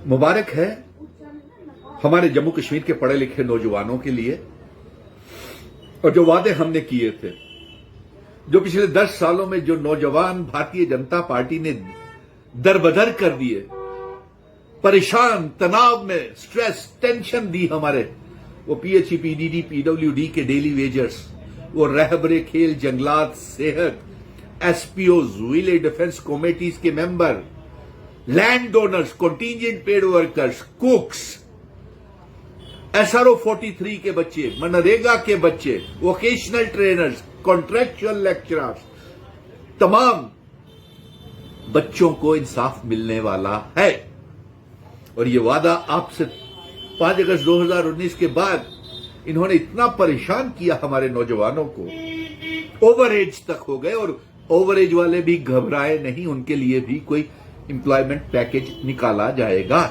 मुबारक है हमारे जम्मू कश्मीर के पढ़े लिखे नौजवानों के लिए। और जो वादे हमने किए थे, जो पिछले 10 सालों में जो नौजवान भारतीय जनता पार्टी ने दरबदर कर दिए, परेशान, तनाव में, स्ट्रेस, टेंशन दी हमारे, वो पीएचई, पीडीडी, पीडब्ल्यूडी के डेली वेजर्स, वो रहबरे खेल, जंगलात, सेहत, एसपीओज, विलेज डिफेंस कमेटीज के member, land donors, contingent paid workers, कुक्स, SRO 43 के बच्चे, मनरेगा के बच्चे, वोकेशनल ट्रेनर्स, कॉन्ट्रैक्चुअल लेक्चरर्स, तमाम बच्चों को इंसाफ मिलने वाला है। और ये वादा आपसे 5 अगस्त 2019 के बाद इन्होंने इतना परेशान किया हमारे नौजवानों को, ओवर एज तक हो गए, और ओवर एज वाले भी घबराए नहीं, उनके लिए भी कोई एम्प्लॉयमेंट पैकेज निकाला जाएगा।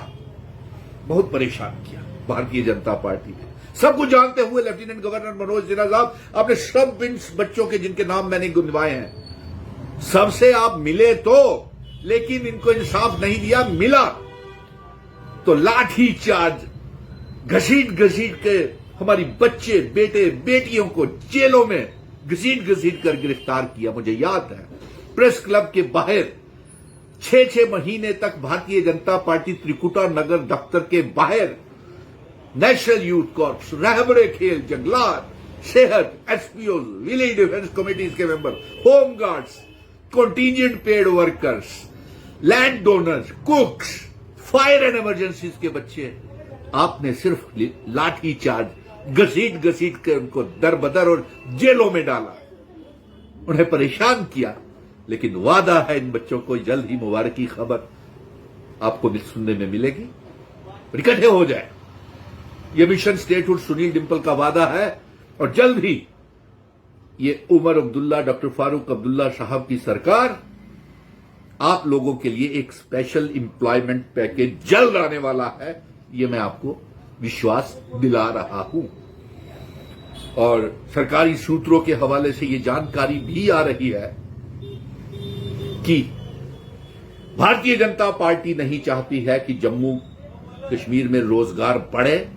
बहुत परेशान किया भारतीय जनता पार्टी ने। सब कुछ जानते हुए लेफ्टिनेंट गवर्नर मनोज सिन्हा साहब, आपने सब इन बच्चों के जिनके नाम मैंने गिनवाए हैं, सबसे आप मिले तो, लेकिन इनको इंसाफ नहीं दिया। मिला तो लाठी चार्ज, घसीट घसीट के हमारी बच्चे, बेटे, बेटियों को जेलों में घसीट घसीट कर गिरफ्तार किया। मुझे याद है प्रेस क्लब के बाहर 6 महीने तक भारतीय जनता पार्टी त्रिकुटा नगर दफ्तर के बाहर national youth corps, Rehbare Khel, जंगलात, सेहत, एसपीओ, विलेज डिफेंस कमेटीज के member, home guards, contingent paid workers, land donors, कुक्स, fire and emergencies के बच्चे, आपने सिर्फ लाठी चार्ज, घसीट घसीट कर उनको दरबदर और जेलों में डाला, उन्हें परेशान किया। लेकिन वादा है इन बच्चों को जल्द ही मुबारक की खबर आपको सुनने में मिलेगी। इकट्ठे हो जाए, यह मिशन स्टेटहुड सुनील डिंपल का वादा है। और जल्द ही ये उमर अब्दुल्ला, डॉक्टर फारूक अब्दुल्ला साहब की सरकार आप लोगों के लिए एक स्पेशल एम्प्लॉयमेंट पैकेज जल्द आने वाला है, ये मैं आपको विश्वास दिला रहा हूं। और सरकारी सूत्रों के हवाले से यह जानकारी भी आ रही है कि भारतीय जनता पार्टी नहीं चाहती है कि जम्मू कश्मीर में रोजगार बढ़े,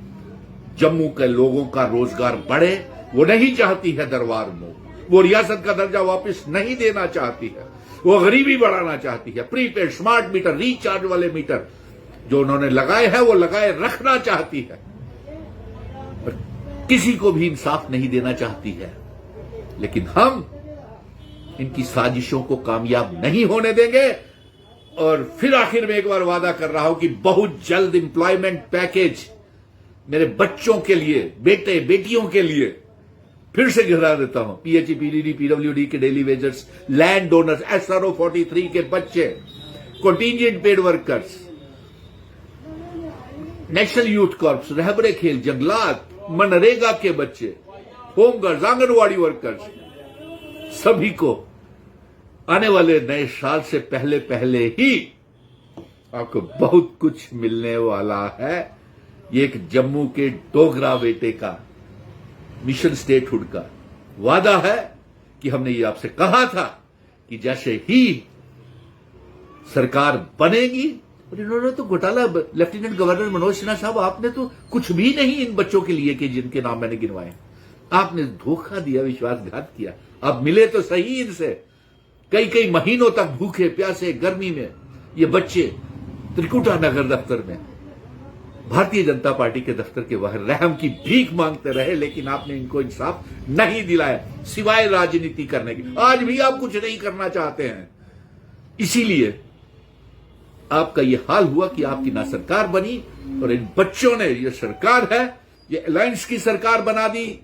जम्मू के लोगों का रोजगार बढ़े। वो नहीं चाहती है दरबार में, वो रियासत का दर्जा वापस नहीं देना चाहती है, वो गरीबी बढ़ाना चाहती है। प्रीपेड, स्मार्ट मीटर, रिचार्ज वाले मीटर जो उन्होंने लगाए हैं वो लगाए रखना चाहती है, और किसी को भी इंसाफ नहीं देना चाहती है। लेकिन हम इनकी साजिशों को कामयाब नहीं होने देंगे। और फिर आखिर में एक बार वादा कर रहा हूं कि बहुत जल्द एम्प्लॉयमेंट पैकेज मेरे बच्चों के लिए, बेटे बेटियों के लिए फिर से गिरा देता हूं। पीएचई, पीडीडी, पीडब्ल्यूडी के daily wagers, land donors, SRO 43 के बच्चे, contingent paid workers, national youth corps, Rehbare Khel, जंगलात, मनरेगा के बच्चे, होमगार्ड्स, आंगनवाड़ी वर्कर्स, सभी को आने वाले नए साल से पहले पहले ही आपको बहुत कुछ मिलने वाला है। ये एक जम्मू के डोगरा बेटे का मिशन स्टेटहुड का वादा है कि हमने ये आपसे कहा था कि जैसे ही सरकार बनेगी, और इन्होंने तो घोटाला, लेफ्टिनेंट गवर्नर मनोज सिन्हा साहब, आपने तो कुछ भी नहीं इन बच्चों के लिए कि जिनके नाम मैंने गिनवाए, आपने धोखा दिया, विश्वासघात किया। अब मिले तो सही इनसे। कई महीनों तक भूखे प्यासे गर्मी में ये बच्चे त्रिकुटा नगर दफ्तर में, भारतीय जनता पार्टी के दफ्तर के बाहर रहम की भीख मांगते रहे, लेकिन आपने इनको इंसाफ नहीं दिलाया, सिवाय राजनीति करने की। आज भी आप कुछ नहीं करना चाहते हैं, इसीलिए आपका यह हाल हुआ कि आपकी ना सरकार बनी, और इन बच्चों ने, यह सरकार है, यह अलायंस की सरकार बना दी,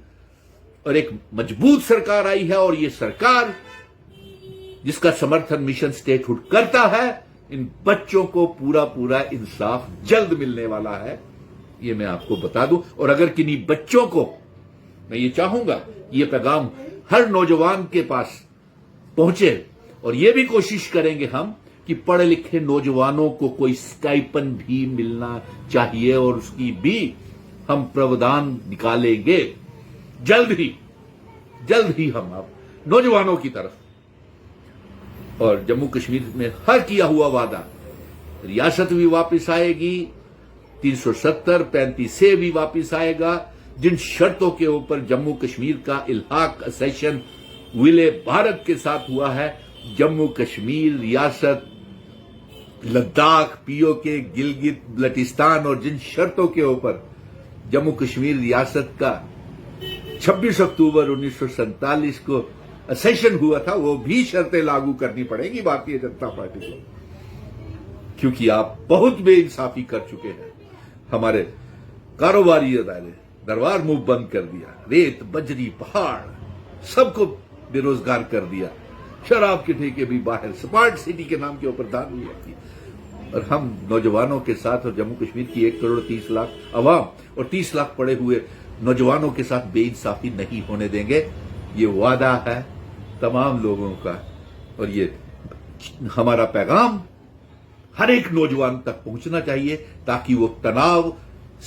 और एक मजबूत सरकार आई है। और यह सरकार जिसका समर्थन मिशन स्टेटहुड करता है, इन बच्चों को पूरा पूरा इंसाफ जल्द मिलने वाला है, ये मैं आपको बता दूं। और अगर किन्हीं बच्चों को, मैं ये चाहूंगा ये पैगाम हर नौजवान के पास पहुंचे, और ये भी कोशिश करेंगे हम कि पढ़े लिखे नौजवानों को कोई स्टाइपन भी मिलना चाहिए, और उसकी भी हम प्रावधान निकालेंगे जल्द ही हम आप नौजवानों की तरफ। और जम्मू कश्मीर में हर किया हुआ वादा, रियासत भी वापस आएगी, 370 35 भी वापिस आएगा, जिन शर्तों के ऊपर जम्मू कश्मीर का इल्हाक सेशन विले भारत के साथ हुआ है, जम्मू कश्मीर रियासत, लद्दाख, पीओके, गिलगित बल्टिस्तान और जिन शर्तों के ऊपर जम्मू कश्मीर रियासत का 26 अक्टूबर 1947 को सेशन हुआ था, वो भी शर्तें लागू करनी पड़ेगी भारतीय जनता पार्टी को, क्योंकि आप बहुत बेइंसाफी कर चुके हैं। हमारे कारोबारी अदारे दरबार मुंह बंद कर दिया, रेत बजरी पहाड़ सबको बेरोजगार कर दिया, शराब के ठेके भी बाहर, स्मार्ट सिटी के नाम के ऊपर दान लिया की, और हम नौजवानों के साथ और जम्मू कश्मीर की 1 करोड़ 30 लाख अवाम और 30 लाख पड़े हुए नौजवानों के साथ बेइंसाफी नहीं होने देंगे। ये वादा है तमाम लोगों का, और ये हमारा पैगाम हर एक नौजवान तक पहुंचना चाहिए, ताकि वो तनाव